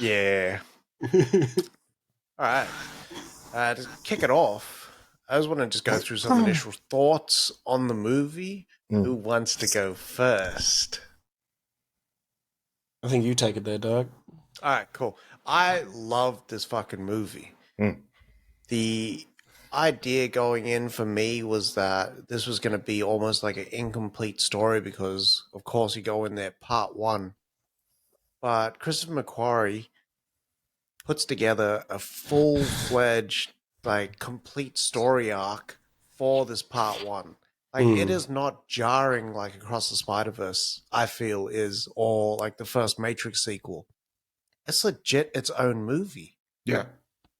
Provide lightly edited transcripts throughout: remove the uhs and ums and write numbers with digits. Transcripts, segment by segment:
Yeah. All right. To kick it off, I just want to just go through some initial thoughts on the movie. Who wants to go first? I think you take it there, Doug. All right, cool. I loved this fucking movie. Mm. The idea going in for me was that this was going to be almost like an incomplete story because, of course, you go in there part one. But Christopher McQuarrie puts together a full-fledged, like, complete story arc for this part one. Like, it is not jarring like Across the Spider-Verse, I feel, is, or like the first Matrix sequel. It's legit its own movie. Yeah.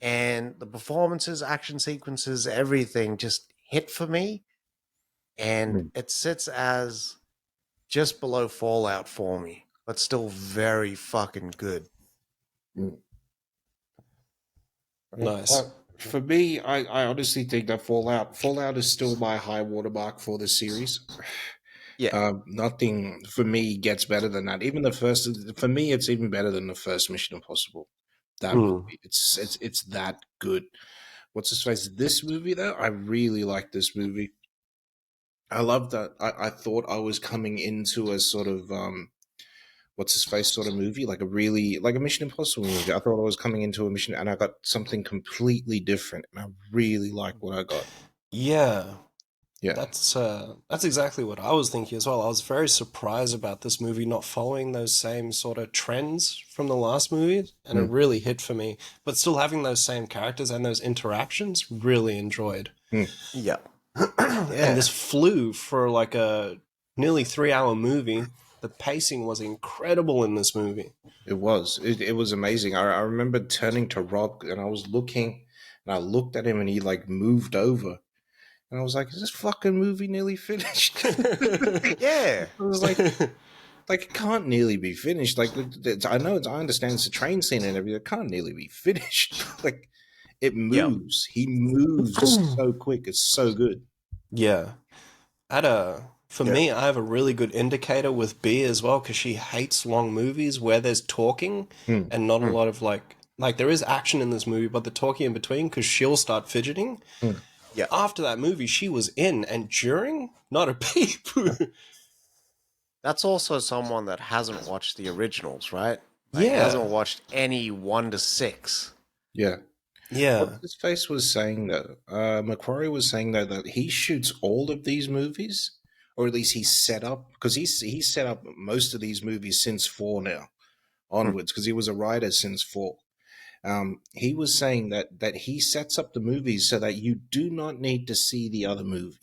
And the performances, action sequences, everything just hit for me. And it sits as just below Fallout for me, but still very fucking good. Nice. For me, I honestly think that Fallout is still my high watermark for the series. Yeah. Nothing for me gets better than that. Even the first, for me, it's even better than the first Mission Impossible. That movie, it's that good. What's his face? This movie though, I really like this movie. I love that. I thought I was coming into a sort of what's his face sort of movie, like a Mission Impossible movie. I thought I was coming into a mission, and I got something completely different, and I really like what I got. Yeah. Yeah, That's exactly what I was thinking as well. I was very surprised about this movie not following those same sort of trends from the last movie, and it really hit for me. But still having those same characters and those interactions, really enjoyed. Yeah. And this flew for like a nearly 3-hour movie. The pacing was incredible in this movie. it was. It was amazing. I remember turning to Rob, and I was looking, and I looked at him, and he like moved over. And I was like, is this fucking movie nearly finished? Yeah. I was like it can't nearly be finished. Like, I understand it's a train scene and everything. It can't nearly be finished. Like, it moves. He moves so quick. It's so good. Yeah. For me, I have a really good indicator with B as well because she hates long movies where there's talking and not a lot of like there is action in this movie, but the talking in between because she'll start fidgeting. Yeah. After that movie, she was in, and during, not a peep. That's also someone that hasn't watched the originals, right? Like, Yeah. hasn't watched any 1 to 6. Yeah. Yeah. What his face was saying though, Macquarie was saying though that he shoots all of these movies, or at least he's set up, because he's set up most of these movies since 4 now onwards, because he was a writer since 4. He was saying that he sets up the movies so that you do not need to see the other movie.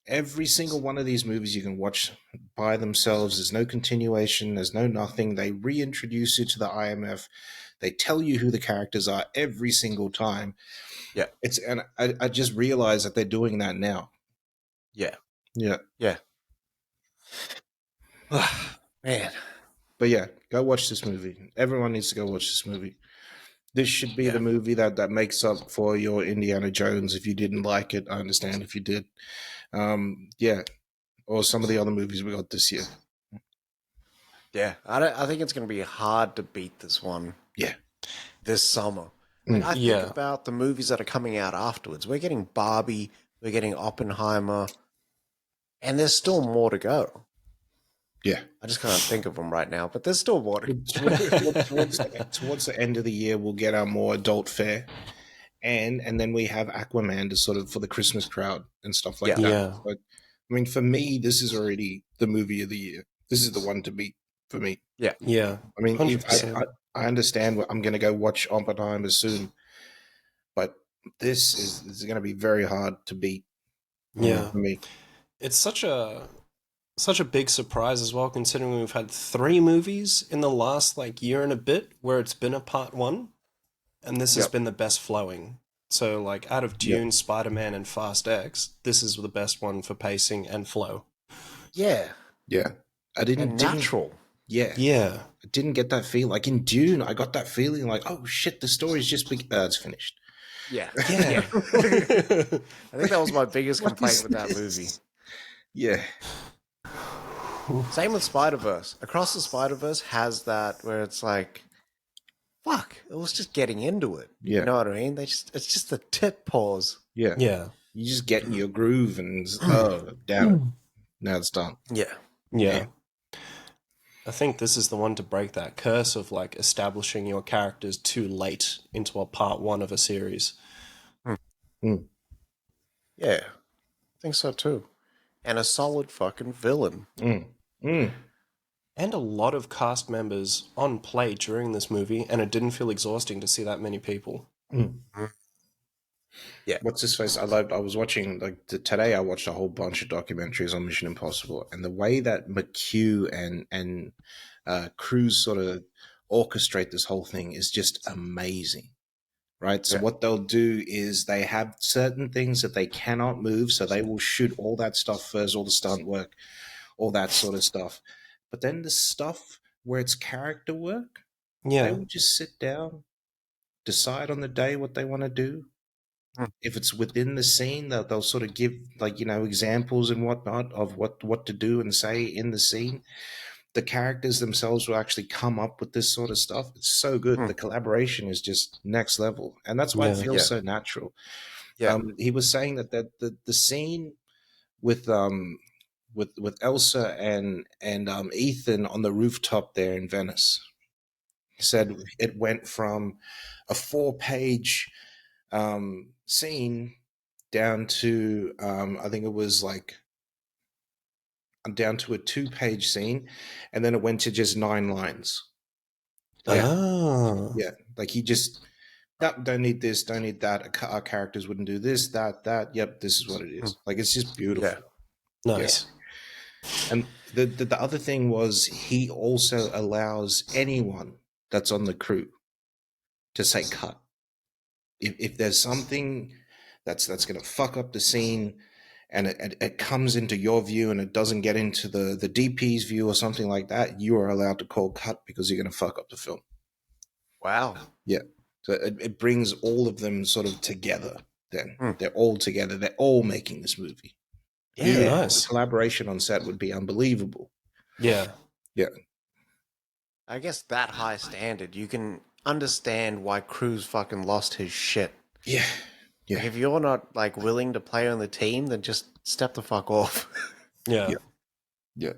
Every single one of these movies you can watch by themselves. There's no continuation. There's no nothing. They reintroduce you to the IMF. They tell you who the characters are every single time. Yeah. And I just realized that they're doing that now. Yeah. Yeah. Yeah. Man. But yeah, go watch this movie. Everyone needs to go watch this movie. This should be the movie that makes up for your Indiana Jones. If you didn't like it, I understand if you did. Yeah. Or some of the other movies we got this year. Yeah. I think it's going to be hard to beat this one. Yeah. This summer. Like, I think about the movies that are coming out afterwards. We're getting Barbie. We're getting Oppenheimer. And there's still more to go. Yeah. I just can't think of them right now, but there's still more to go. Towards the end of the year, we'll get our more adult fare. And then we have Aquaman to sort of for the Christmas crowd and stuff like that. Yeah. But, I mean, for me, this is already the movie of the year. This is the one to beat for me. Yeah. Yeah. I mean, I understand I'm going to go watch Oppenheimer soon, but this is going to be very hard to beat. Yeah. For me. It's such a big surprise as well, considering we've had 3 movies in the last like year and a bit where it's been a part 1, and this has been the best flowing. So like out of Dune, Spider-Man, and Fast X, this is the best one for pacing and flow. Yeah. Yeah. Natural. Yeah. Yeah. I didn't get that feeling. Like in Dune, I got that feeling like, oh shit, the story's just it's finished. Yeah. Yeah. I think that was my biggest complaint with that movie. Yeah. Same with Spider-Verse. Across the Spider-Verse has that where it's like, fuck, it was just getting into it. Yeah. You know what I mean? It's just the tip pause. Yeah. Yeah. You just get in your groove and damn it. Now it's done. Yeah. Yeah. I think this is the one to break that curse of like establishing your characters too late into a part one of a series. Yeah. I think so too. And a solid fucking villain. And a lot of cast members on play during this movie, and it didn't feel exhausting to see that many people. Yeah. What's his face? I was watching today. I watched a whole bunch of documentaries on Mission Impossible, and the way that McHugh and Cruise sort of orchestrate this whole thing is just amazing, right? So what they'll do is they have certain things that they cannot move, so they will shoot all that stuff first, all the stunt work, all that sort of stuff. But then the stuff where it's character work, they will just sit down, decide on the day what they want to do. If it's within the scene, they'll sort of give examples and whatnot of what to do and say in the scene. The characters themselves will actually come up with this sort of stuff. It's so good. The collaboration is just next level, and that's why it feels so natural. Yeah. He was saying that the scene with Elsa and Ethan on the rooftop there in Venice, he said it went from a 4-page scene down to I think it was like down to a 2-page scene, and then it went to just 9 lines. Yeah, like he just don't need this, don't need that. Our characters wouldn't do this, that. Yep, this is what it is. Like it's just beautiful. Yeah. Nice. And the other thing was he also allows anyone that's on the crew to say cut. If there's something that's going to fuck up the scene and it comes into your view and it doesn't get into the DP's view or something like that, you are allowed to call cut because you're going to fuck up the film. Wow. Yeah. So it brings all of them sort of together then. They're all together. They're all making this movie. Yeah, nice. The collaboration on set would be unbelievable. Yeah. Yeah. I guess that high standard, you can understand why Cruz fucking lost his shit. Yeah. Yeah. Like, if you're not like willing to play on the team, then just step the fuck off. Yeah. Yeah.